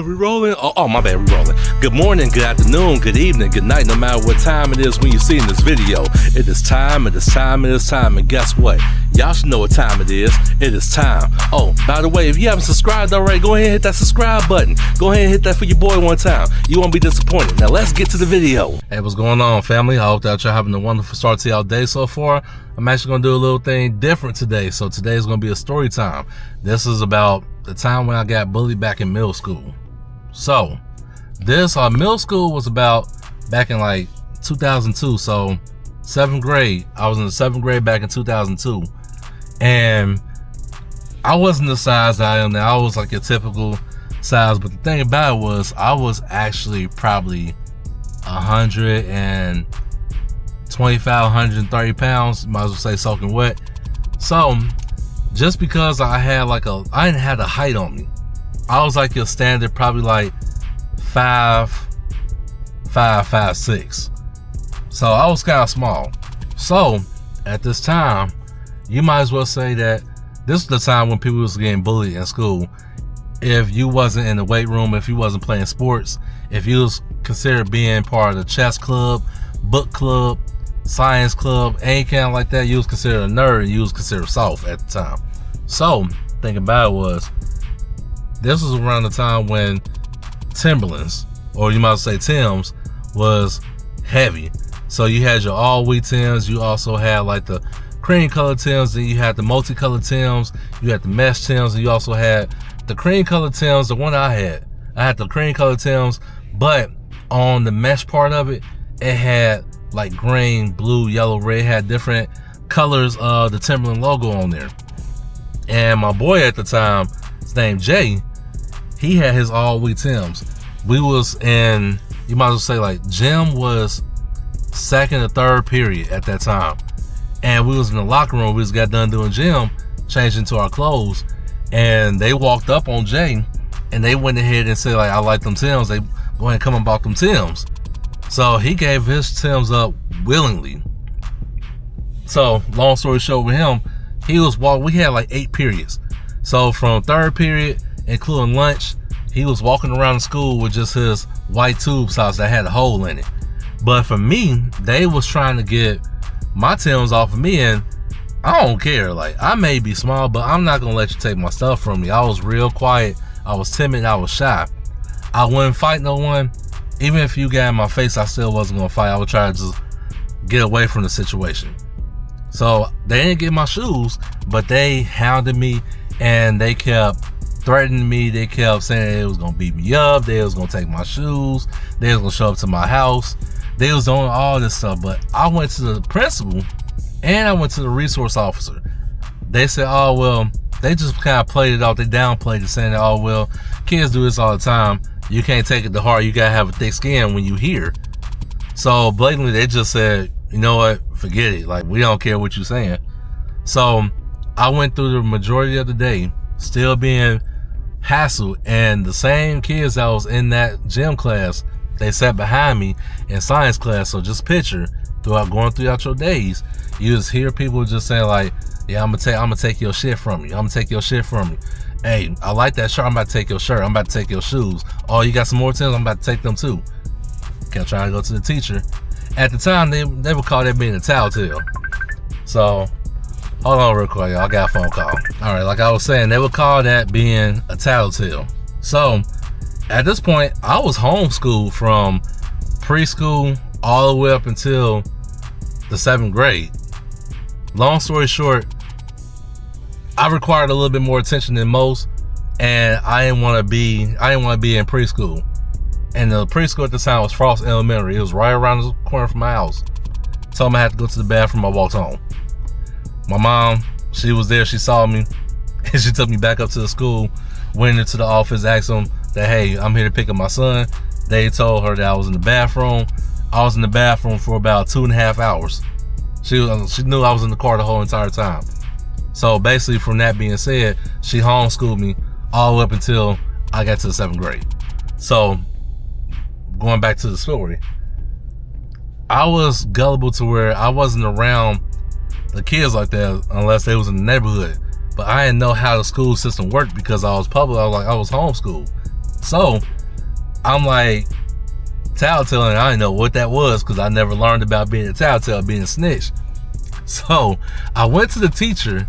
we rolling? Oh, my bad, we rolling. Good morning, good afternoon, good evening, good night, no matter what time it is when you're seeing this video. It is time, it is time, it is time, and guess what? Y'all should know what time it is. It is time. Oh, by the way, if you haven't subscribed already, go ahead and hit that subscribe button. Go ahead and hit that for your boy one time. You won't be disappointed. Now let's get to the video. Hey, what's going on, family? I hope that y'all having a wonderful start to y'all day so far. I'm actually gonna do a little thing different today. So today is gonna be a story time. This is about the time when I got bullied back in middle school. So this middle school was about back in like 2002. So 7th grade. I was in the 7th grade back in 2002. And I wasn't the size that I am now. I was like your typical size. But the thing about it was I was actually probably 125, 130 pounds. Might as well say soaking wet. So just because I didn't have a height on me. I was like your standard, probably like 5'6". So I was kind of small. So at this time, you might as well say that this was the time when people was getting bullied in school. If you wasn't in the weight room, if you wasn't playing sports, if you was considered being part of the chess club, book club, science club, any kind like that, you was considered a nerd and you was considered soft at the time. So thing about it was, this was around the time when Timberlands, or you might say Timbs, was heavy. So you had your all wheat Timbs, you also had like the cream colored Timbs, then you had the multicolored Timbs, you had the mesh Timbs, and you also had the cream colored Timbs. The one I had the cream colored Timbs, but on the mesh part of it, it had like green, blue, yellow, red, had different colors of the Timberland logo on there. And my boy at the time, his name Jay, he had his all wheat Timbs. We was in, you might as well say like gym was second or third period at that time. And we was in the locker room, we just got done doing gym, changed into our clothes, and they walked up on Jay and they went ahead and said like, I like them Timbs. They go ahead and come and bought them Timbs. So he gave his Timbs up willingly. So long story short with him, he was walking, we had like 8 periods. So from third period, including lunch, he was walking around the school with just his white tube socks that had a hole in it. But for me, they was trying to get my Timbs off of me, and I don't care. Like, I may be small, but I'm not gonna let you take my stuff from me. I was real quiet, I was timid, I was shy. I wouldn't fight no one. Even if you got in my face, I still wasn't gonna fight. I would try to just get away from the situation. So they didn't get my shoes, but they hounded me and they kept threatening me. They kept saying they was gonna beat me up, they was gonna take my shoes, they was gonna show up to my house, they was doing all this stuff. But I went to the principal and I went to the resource officer. They said, oh well, they just kind of played it off, they downplayed it, saying that, oh well, kids do this all the time, you can't take it to heart, you gotta have a thick skin when you hear. So blatantly they just said, you know what, forget it, like we don't care what you're saying. So I went through the majority of the day still being hassled, and the same kids that was in that gym class, they sat behind me in science class. So just picture, going throughout your days, you just hear people just saying like, yeah, I'm gonna take your shit from you, I'm gonna take your shit from you. Hey, I like that shirt, I'm about to take your shirt, I'm about to take your shoes. Oh, you got some more Timbs, I'm about to take them too. Kept trying to go to the teacher. At the time, they would call that being a tattletale. So hold on real quick, y'all, I got a phone call. All right, like I was saying, they would call that being a tattletale. So at this point, I was homeschooled from preschool all the way up until the 7th grade. Long story short, I required a little bit more attention than most, and I didn't want to be in preschool. And the preschool at the time was Frost Elementary. It was right around the corner from my house. Told me I had to go to the bathroom, I walked home. My mom, she was there, she saw me, and she took me back up to the school, went into the office, asked them that, hey, I'm here to pick up my son. They told her that I was in the bathroom. I was in the bathroom for about 2.5 hours. She knew I was in the car the whole entire time. So basically, from that being said, she homeschooled me all the way up until I got to the 7th grade. So going back to the story, I was gullible to where I wasn't around the kids like that unless they was in the neighborhood. But I didn't know how the school system worked because I was public. I was homeschooled. So I'm like, tattletale, and I didn't know what that was because I never learned about being a tattletale, being a snitch. So I went to the teacher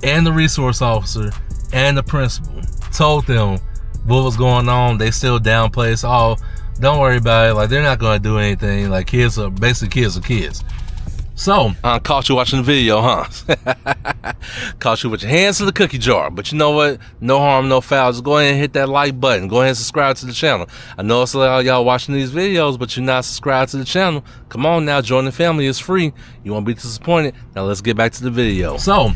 and the resource officer and the principal, told them what was going on. They still downplay. Oh, don't worry about it. Like, they're not going to do anything. Like, kids are kids. So I caught you watching the video, huh? Caught you with your hands in the cookie jar. But you know what? No harm, no foul. Just go ahead and hit that like button. Go ahead and subscribe to the channel. I know it's a lot of y'all watching these videos, but you're not subscribed to the channel. Come on now, join the family. It's free. You won't be disappointed. Now let's get back to the video. So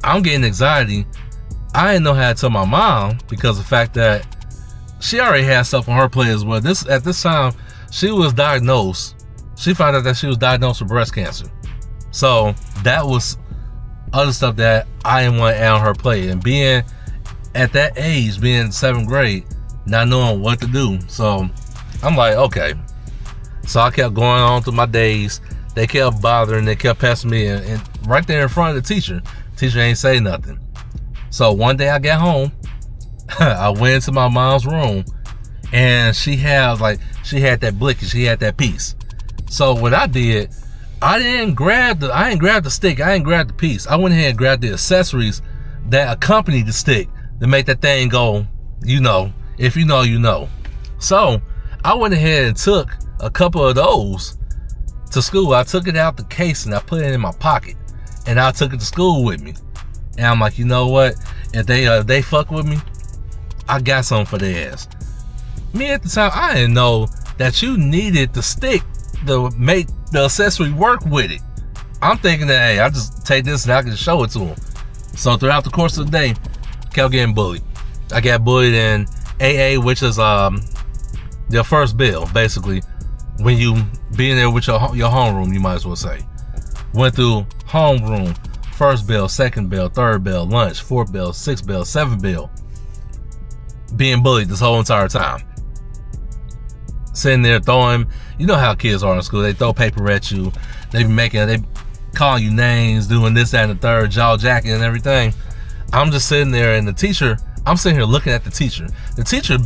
I'm getting anxiety. I didn't know how to tell my mom because of the fact that she already had stuff on her plate as well. At this time, she was diagnosed. She found out that she was diagnosed with breast cancer. So that was other stuff that I didn't want to add on her plate. And being at that age, being in 7th grade, not knowing what to do. So I'm like, okay. So I kept going on through my days. They kept bothering. They kept pestering me. And right there in front of the teacher, teacher ain't say nothing. So one day I got home. I went into my mom's room. And she had that blicky. She had that piece. So what I did, I didn't grab the stick. I didn't grab the piece. I went ahead and grabbed the accessories that accompanied the stick to make that thing go, you know, if you know, you know. So I went ahead and took a couple of those to school. I took it out the case and I put it in my pocket, and I took it to school with me. And I'm like, you know what? If they fuck with me, I got something for their ass. Me at the time, I didn't know that you needed the stick to make the accessory work with it. I'm thinking that, hey, I just take this and I can show it to them. So throughout the course of the day, kept getting bullied. I got bullied in AA, which is the first bell, basically. When you be in there with your homeroom, you might as well say. Went through homeroom, first bell, second bell, third bell, lunch, fourth bell, sixth bell, seventh bell. Being bullied this whole entire time. Sitting there throwing, you know how kids are in school. They throw paper at you. They calling you names, doing this, that, and the third, jaw jacking and everything. I'm just sitting there, and I'm sitting here looking at the teacher. The teacher,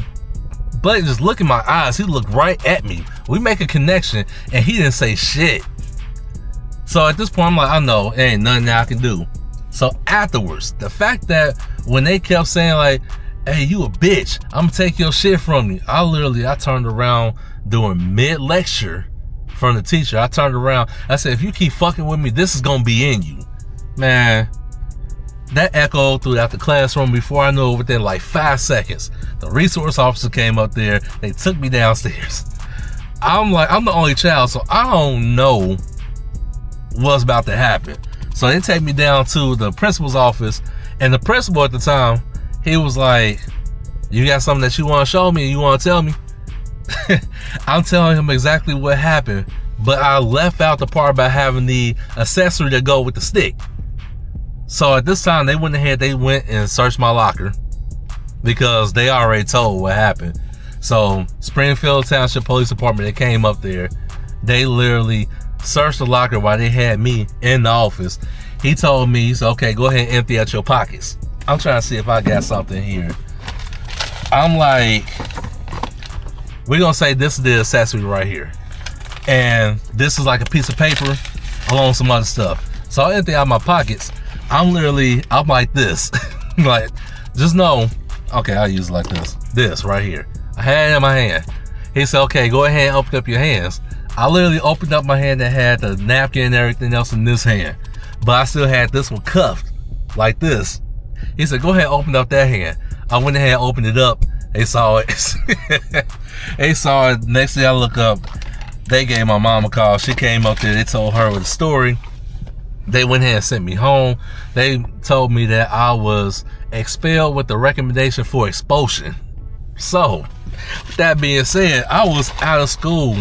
Blake, just look in my eyes. He looked right at me. We make a connection, and he didn't say shit. So at this point, I'm like, I know, there ain't nothing that I can do. So afterwards, the fact that when they kept saying like, hey, you a bitch, I'm gonna take your shit from you. I turned around doing mid-lecture from the teacher. I turned around, I said, if you keep fucking with me, this is gonna be in you. Man, that echoed throughout the classroom. Before I knew it, within like 5 seconds, the resource officer came up there. They took me downstairs. I'm the only child, so I don't know what's about to happen. So they take me down to the principal's office, and the principal at the time, he was like, you got something that you want to show me? You want to tell me? I'm telling him exactly what happened, but I left out the part about having the accessory to go with the stick. So at this time, they went and searched my locker because they already told what happened. So Springfield Township Police Department, they came up there. They literally searched the locker while they had me in the office. He told me, he said, okay, go ahead and empty out your pockets. I'm trying to see if I got something here. I'm like, we're gonna say this is the accessory right here. And this is like a piece of paper along with some other stuff. So I empty out my pockets. I'm like this. Like, just know, okay, I'll use it like this. This right here. I had it in my hand. He said, okay, go ahead and open up your hands. I literally opened up my hand that had the napkin and everything else in this hand. But I still had this one cuffed like this. He said, go ahead and open up that hand. I went ahead and opened it up. They saw it. They saw it. Next thing I look up, they gave my mom a call. She came up there. They told her the story. They went ahead and sent me home. They told me that I was expelled with the recommendation for expulsion. So, with that being said, I was out of school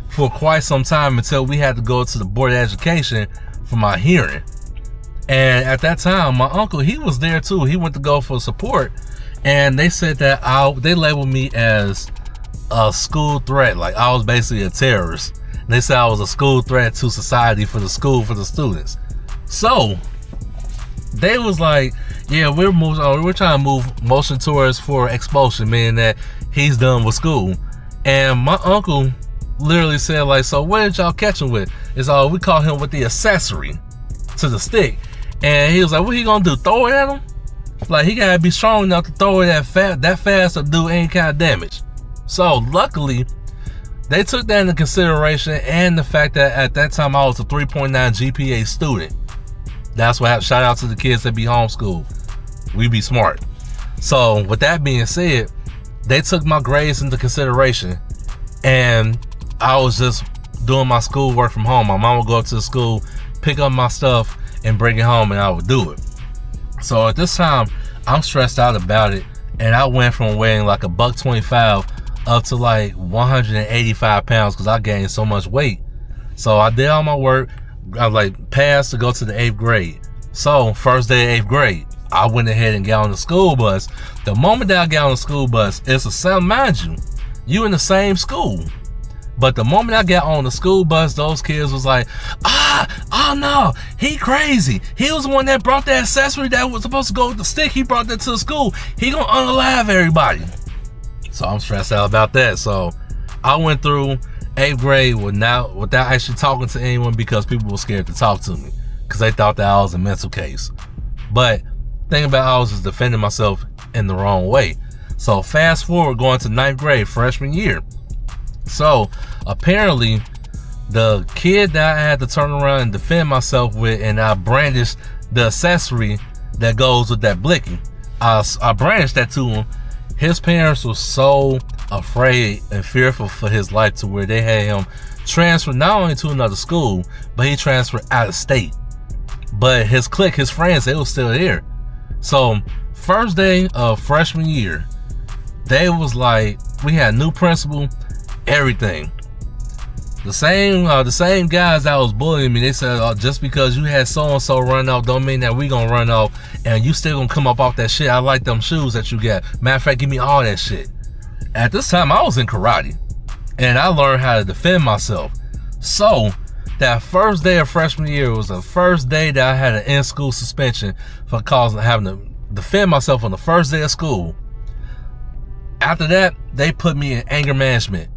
for quite some time until we had to go to the Board of Education for my hearing. And at that time, my uncle, he was there too. He went to go for support. And they said that they labeled me as a school threat. Like I was basically a terrorist. And they said I was a school threat to society, for the school, for the students. So They was like, yeah, we're trying to move motion towards for expulsion, meaning that he's done with school. And my uncle literally said, like, so what did y'all catch him with? It's all, we caught him with the accessory to the stick. And he was like, what he gonna do, throw it at him? Like, he gotta be strong enough to throw it that fast or do any kind of damage. So luckily, they took that into consideration, and the fact that at that time I was a 3.9 GPA student. That's what happened. Shout out to the kids that be homeschooled. We be smart. So with that being said, they took my grades into consideration, and I was just doing my schoolwork from home. My mom would go up to the school, pick up my stuff, and bring it home, and I would do it. So at this time, I'm stressed out about it, and I went from weighing like $125 up to like 185 pounds because I gained so much weight. So I did all my work. I like passed to go to the 8th grade. So first day of 8th grade, I went ahead and got on the school bus. The moment that I got on the school bus, it's a sound, mind you in the same school. But the moment I got on the school bus, those kids was like, oh no, he crazy. He was the one that brought that accessory that was supposed to go with the stick. He brought that to the school. He gonna unalive everybody. So I'm stressed out about that. So I went through 8th grade without actually talking to anyone because people were scared to talk to me because they thought that I was a mental case. But thing about I was just defending myself in the wrong way. So fast forward going to 9th grade, freshman year. So apparently the kid that I had to turn around and defend myself with, and I brandished the accessory that goes with that blicky. I brandished that to him. His parents were so afraid and fearful for his life to where they had him transferred not only to another school, but he transferred out of state. But his clique, his friends, they were still there. So first day of freshman year, they was like, we had new principal, everything. The same guys that was bullying me, they said, just because you had so-and-so run off don't mean that we gonna run off and you still gonna come up off that shit. I like them shoes that you got. Matter of fact, give me all that shit. At this time, I was in karate, and I learned how to defend myself. So that first day of freshman year was the first day that I had an in-school suspension for having to defend myself on the first day of school. After that, they put me in anger management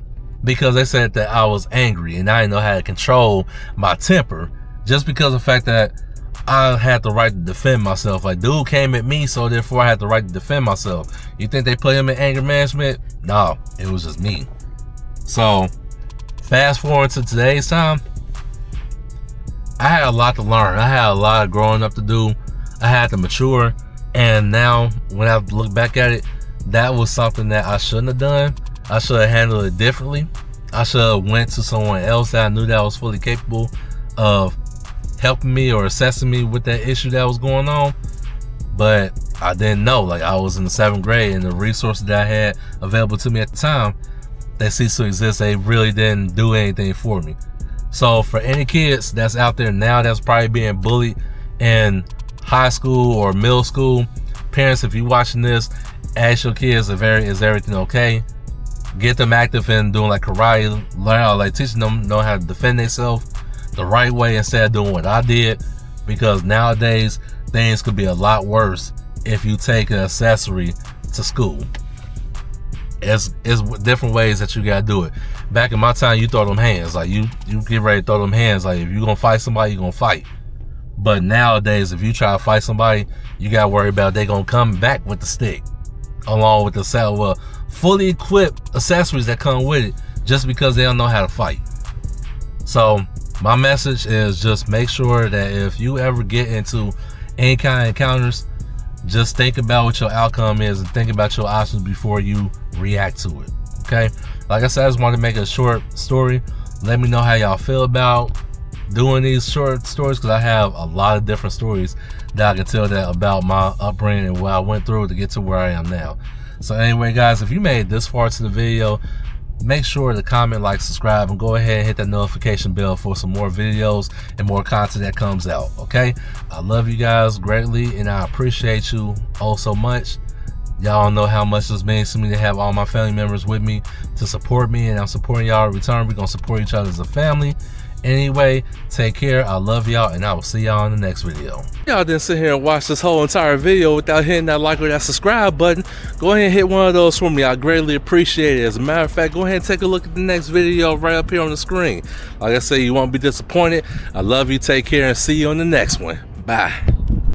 because they said that I was angry and I didn't know how to control my temper, just because of the fact that I had the right to defend myself. Like, dude came at me, so therefore I had the right to defend myself. You think they put him in anger management? No, it was just me. So fast forward to today's time, I had a lot to learn. I had a lot of growing up to do. I had to mature, and now when I look back at it, that was something that I shouldn't have done. I should have handled it differently. I should have went to someone else that I knew that was fully capable of helping me or assessing me with that issue that was going on. But I didn't know. Like, I was in the 7th grade, and the resources that I had available to me at the time that ceased to exist, they really didn't do anything for me. So for any kids that's out there now that's probably being bullied in high school or middle school, parents, if you're watching this, ask your kids, is everything okay? Get them active in doing like karate, learn how, like, teaching them know how to defend themselves the right way instead of doing what I did, because nowadays things could be a lot worse if you take an accessory to school. It's different ways that you gotta do it. Back in my time, you throw them hands. Like, you get ready to throw them hands. Like, if you're gonna fight somebody, you're gonna fight. But nowadays, if you try to fight somebody, you gotta worry about they gonna come back with the stick, along with the fully equipped accessories that come with it, just because they don't know how to fight. So my message is just make sure that if you ever get into any kind of encounters, just think about what your outcome is and think about your options before you react to it. Okay? Like I said, I just wanted to make a short story. Let me know how y'all feel about doing these short stories, because I have a lot of different stories that I can tell that about my upbringing and what I went through to get to where I am now. So anyway, guys, if you made it this far to the video, make sure to comment, like, subscribe, and go ahead and hit that notification bell for some more videos and more content that comes out. Okay? I love you guys greatly, and I appreciate you all so much. Y'all know how much this means to me to have all my family members with me to support me, and I'm supporting y'all in return. We're gonna support each other as a family, Anyway, take care. I love y'all, and I will see y'all in the next video. Y'all didn't sit here and watch this whole entire video without hitting that like or that subscribe button. Go ahead and hit one of those for me. I greatly appreciate it. As a matter of fact, go ahead and take a look at the next video right up here on the screen. Like I say, you won't be disappointed. I love you. Take care, and see you on the next one. Bye.